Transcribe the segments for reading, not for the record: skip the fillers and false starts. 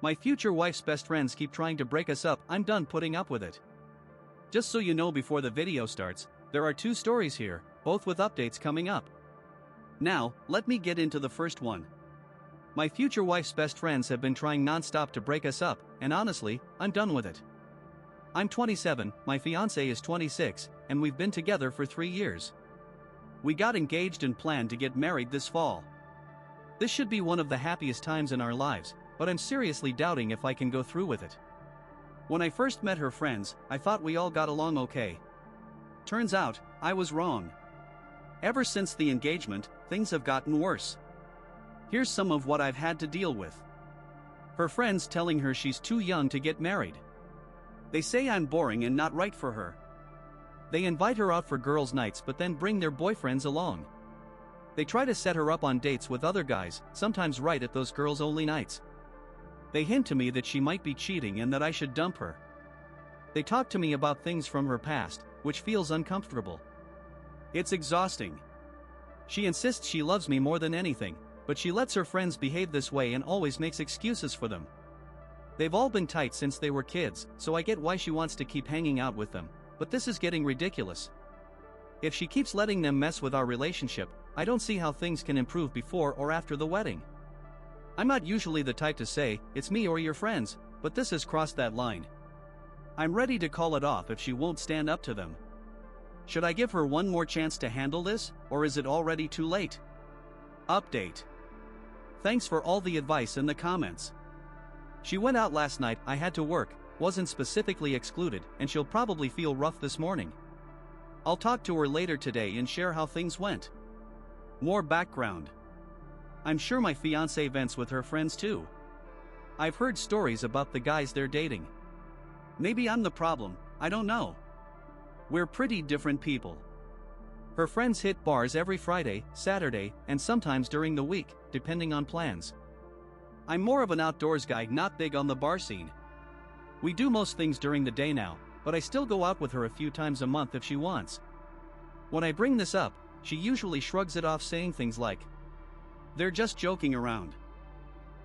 My future wife's best friends keep trying to break us up. I'm done putting up with it. Just so you know, before the video starts, there are 2 stories here, both with updates coming up. Now, let me get into the first one. My future wife's best friends have been trying non-stop to break us up, and honestly, I'm done with it. I'm 27, my fiancé is 26, and we've been together for 3 years. We got engaged and planned to get married this fall. This should be one of the happiest times in our lives, but I'm seriously doubting if I can go through with it. When I first met her friends, I thought we all got along okay. Turns out, I was wrong. Ever since the engagement, things have gotten worse. Here's some of what I've had to deal with. Her friends telling her she's too young to get married. They say I'm boring and not right for her. They invite her out for girls' nights but then bring their boyfriends along. They try to set her up on dates with other guys, sometimes right at those girls-only nights. They hint to me that she might be cheating and that I should dump her. They talk to me about things from her past, which feels uncomfortable. It's exhausting. She insists she loves me more than anything, but she lets her friends behave this way and always makes excuses for them. They've all been tight since they were kids, so I get why she wants to keep hanging out with them, but this is getting ridiculous. If she keeps letting them mess with our relationship, I don't see how things can improve before or after the wedding. I'm not usually the type to say, it's me or your friends, but this has crossed that line. I'm ready to call it off if she won't stand up to them. Should I give her one more chance to handle this, or is it already too late? Update. Thanks for all the advice in the comments. She went out last night, I had to work, wasn't specifically excluded, and she'll probably feel rough this morning. I'll talk to her later today and share how things went. More background. I'm sure my fiancé vents with her friends too. I've heard stories about the guys they're dating. Maybe I'm the problem, I don't know. We're pretty different people. Her friends hit bars every Friday, Saturday, and sometimes during the week, depending on plans. I'm more of an outdoors guy, not big on the bar scene. We do most things during the day now, but I still go out with her a few times a month if she wants. When I bring this up, she usually shrugs it off, saying things like, "They're just joking around."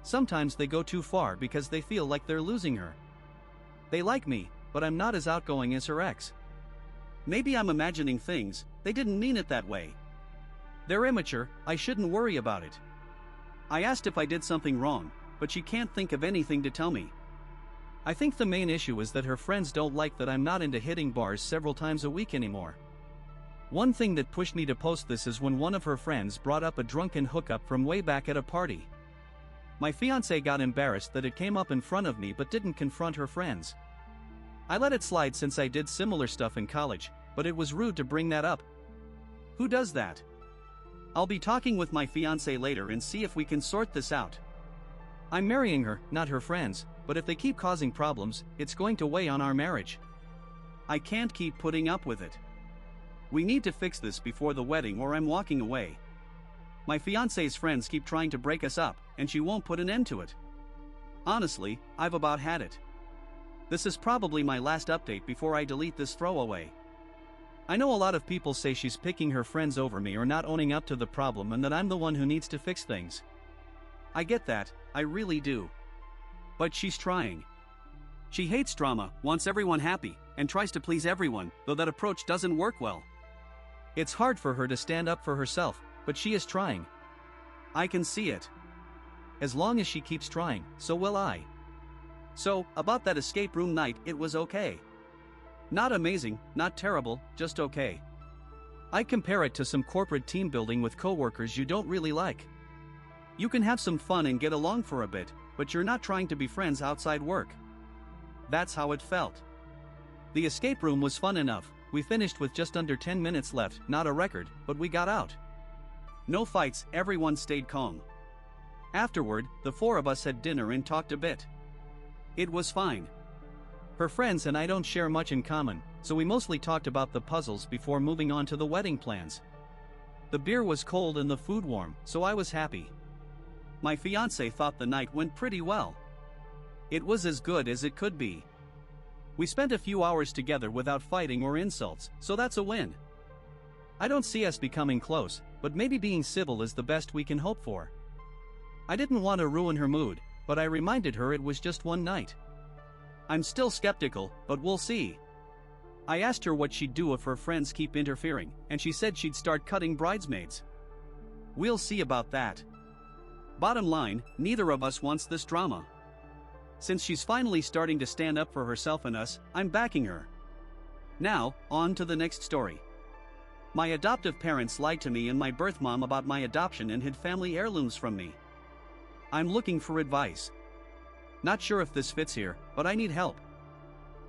Sometimes they go too far because they feel like they're losing her. They like me, but I'm not as outgoing as her ex. Maybe I'm imagining things, they didn't mean it that way. They're immature, I shouldn't worry about it. I asked if I did something wrong, but she can't think of anything to tell me. I think the main issue is that her friends don't like that I'm not into hitting bars several times a week anymore. One thing that pushed me to post this is when one of her friends brought up a drunken hookup from way back at a party. My fiancé got embarrassed that it came up in front of me but didn't confront her friends. I let it slide since I did similar stuff in college, but it was rude to bring that up. Who does that? I'll be talking with my fiancé later and see if we can sort this out. I'm marrying her, not her friends, but if they keep causing problems, it's going to weigh on our marriage. I can't keep putting up with it. We need to fix this before the wedding or I'm walking away. My fiancé's friends keep trying to break us up, and she won't put an end to it. Honestly, I've about had it. This is probably my last update before I delete this throwaway. I know a lot of people say she's picking her friends over me or not owning up to the problem and that I'm the one who needs to fix things. I get that, I really do. But she's trying. She hates drama, wants everyone happy, and tries to please everyone, though that approach doesn't work well. It's hard for her to stand up for herself, but she is trying. I can see it. As long as she keeps trying, so will I. So, about that escape room night, it was okay. Not amazing, not terrible, just okay. I compare it to some corporate team building with coworkers you don't really like. You can have some fun and get along for a bit, but you're not trying to be friends outside work. That's how it felt. The escape room was fun enough. We finished with just under 10 minutes left, not a record, but we got out. No fights, everyone stayed calm. Afterward, the 4 of us had dinner and talked a bit. It was fine. Her friends and I don't share much in common, so we mostly talked about the puzzles before moving on to the wedding plans. The beer was cold and the food warm, so I was happy. My fiancé thought the night went pretty well. It was as good as it could be. We spent a few hours together without fighting or insults, so that's a win. I don't see us becoming close, but maybe being civil is the best we can hope for. I didn't want to ruin her mood, but I reminded her it was just one night. I'm still skeptical, but we'll see. I asked her what she'd do if her friends keep interfering, and she said she'd start cutting bridesmaids. We'll see about that. Bottom line, neither of us wants this drama. Since she's finally starting to stand up for herself and us, I'm backing her. Now, on to the next story. My adoptive parents lied to me and my birth mom about my adoption and hid family heirlooms from me. I'm looking for advice. Not sure if this fits here, but I need help.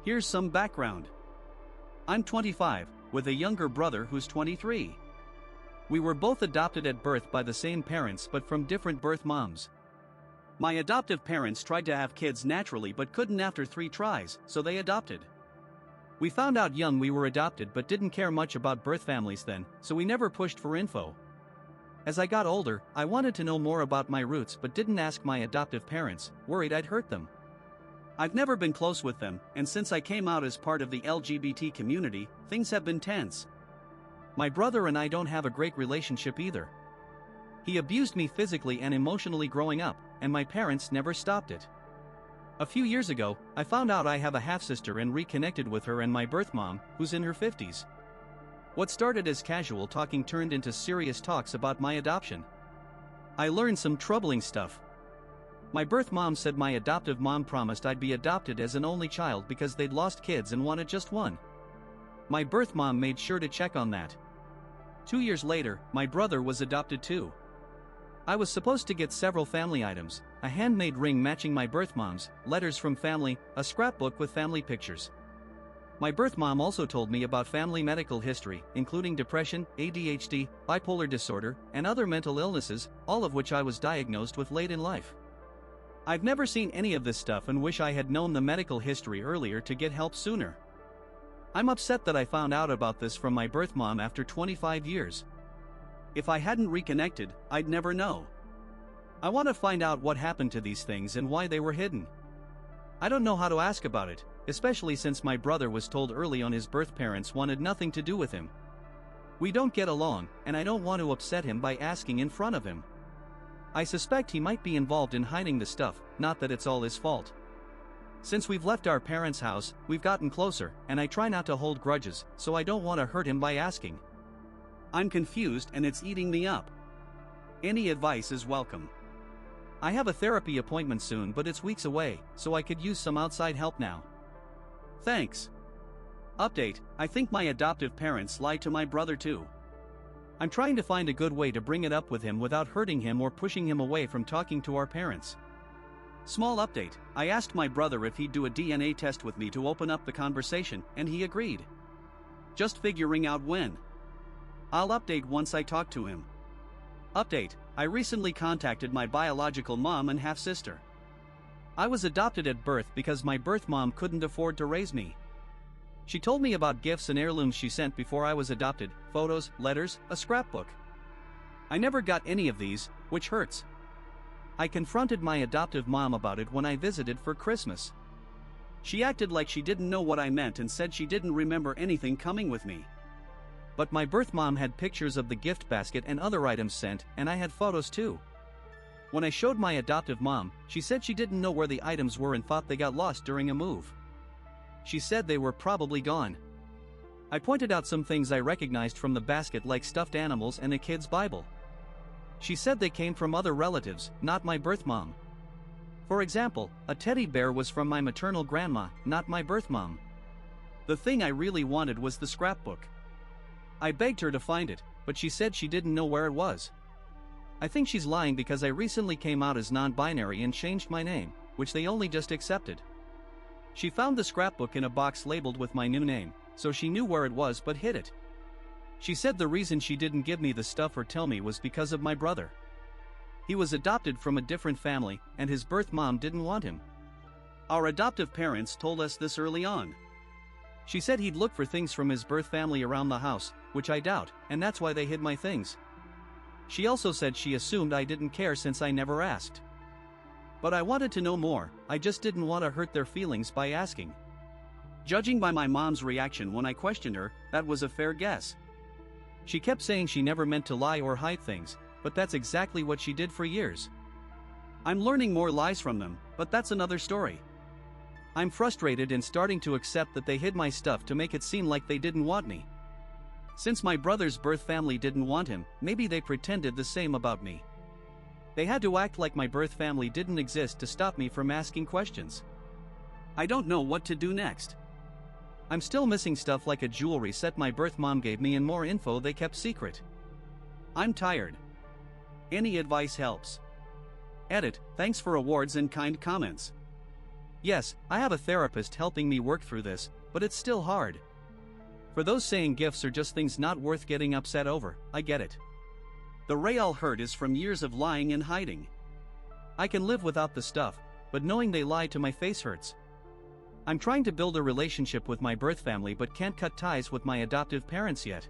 Here's some background. I'm 25, with a younger brother who's 23. We were both adopted at birth by the same parents but from different birth moms. My adoptive parents tried to have kids naturally but couldn't after 3 tries, so they adopted. We found out young we were adopted but didn't care much about birth families then, so we never pushed for info. As I got older, I wanted to know more about my roots but didn't ask my adoptive parents, worried I'd hurt them. I've never been close with them, and since I came out as part of the LGBT community, things have been tense. My brother and I don't have a great relationship either. He abused me physically and emotionally growing up, and my parents never stopped it. A few years ago, I found out I have a half-sister and reconnected with her and my birth mom, who's in her 50s. What started as casual talking turned into serious talks about my adoption. I learned some troubling stuff. My birth mom said my adoptive mom promised I'd be adopted as an only child because they'd lost kids and wanted just one. My birth mom made sure to check on that. 2 years later, my brother was adopted too. I was supposed to get several family items, a handmade ring matching my birth mom's, letters from family, a scrapbook with family pictures. My birth mom also told me about family medical history, including depression, ADHD, bipolar disorder, and other mental illnesses, all of which I was diagnosed with late in life. I've never seen any of this stuff and wish I had known the medical history earlier to get help sooner. I'm upset that I found out about this from my birth mom after 25 years. If I hadn't reconnected, I'd never know. I want to find out what happened to these things and why they were hidden. I don't know how to ask about it, especially since my brother was told early on his birth parents wanted nothing to do with him. We don't get along, and I don't want to upset him by asking in front of him. I suspect he might be involved in hiding the stuff, not that it's all his fault. Since we've left our parents' house, we've gotten closer, and I try not to hold grudges, so I don't want to hurt him by asking. I'm confused and it's eating me up. Any advice is welcome. I have a therapy appointment soon, but it's weeks away, so I could use some outside help now. Thanks. Update: I think my adoptive parents lied to my brother too. I'm trying to find a good way to bring it up with him without hurting him or pushing him away from talking to our parents. Small update: I asked my brother if he'd do a DNA test with me to open up the conversation, and he agreed. Just figuring out when. I'll update once I talk to him. Update: I recently contacted my biological mom and half-sister. I was adopted at birth because my birth mom couldn't afford to raise me. She told me about gifts and heirlooms she sent before I was adopted, photos, letters, a scrapbook. I never got any of these, which hurts. I confronted my adoptive mom about it when I visited for Christmas. She acted like she didn't know what I meant and said she didn't remember anything coming with me. But my birth mom had pictures of the gift basket and other items sent, and I had photos too. When I showed my adoptive mom, she said she didn't know where the items were and thought they got lost during a move. She said they were probably gone. I pointed out some things I recognized from the basket, like stuffed animals and a kid's Bible. She said they came from other relatives, not my birth mom. For example, a teddy bear was from my maternal grandma, not my birth mom. The thing I really wanted was the scrapbook. I begged her to find it, but she said she didn't know where it was. I think she's lying because I recently came out as non-binary and changed my name, which they only just accepted. She found the scrapbook in a box labeled with my new name, so she knew where it was but hid it. She said the reason she didn't give me the stuff or tell me was because of my brother. He was adopted from a different family, and his birth mom didn't want him. Our adoptive parents told us this early on. She said he'd look for things from his birth family around the house, which I doubt, and that's why they hid my things. She also said she assumed I didn't care since I never asked. But I wanted to know more, I just didn't want to hurt their feelings by asking. Judging by my mom's reaction when I questioned her, that was a fair guess. She kept saying she never meant to lie or hide things, but that's exactly what she did for years. I'm learning more lies from them, but that's another story. I'm frustrated and starting to accept that they hid my stuff to make it seem like they didn't want me. Since my brother's birth family didn't want him, maybe they pretended the same about me. They had to act like my birth family didn't exist to stop me from asking questions. I don't know what to do next. I'm still missing stuff like a jewelry set my birth mom gave me and more info they kept secret. I'm tired. Any advice helps. Edit, thanks for awards and kind comments. Yes, I have a therapist helping me work through this, but it's still hard. For those saying gifts are just things not worth getting upset over, I get it. The real hurt is from years of lying and hiding. I can live without the stuff, but knowing they lied to my face hurts. I'm trying to build a relationship with my birth family but can't cut ties with my adoptive parents yet.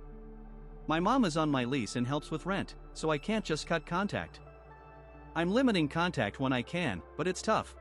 My mom is on my lease and helps with rent, so I can't just cut contact. I'm limiting contact when I can, but it's tough.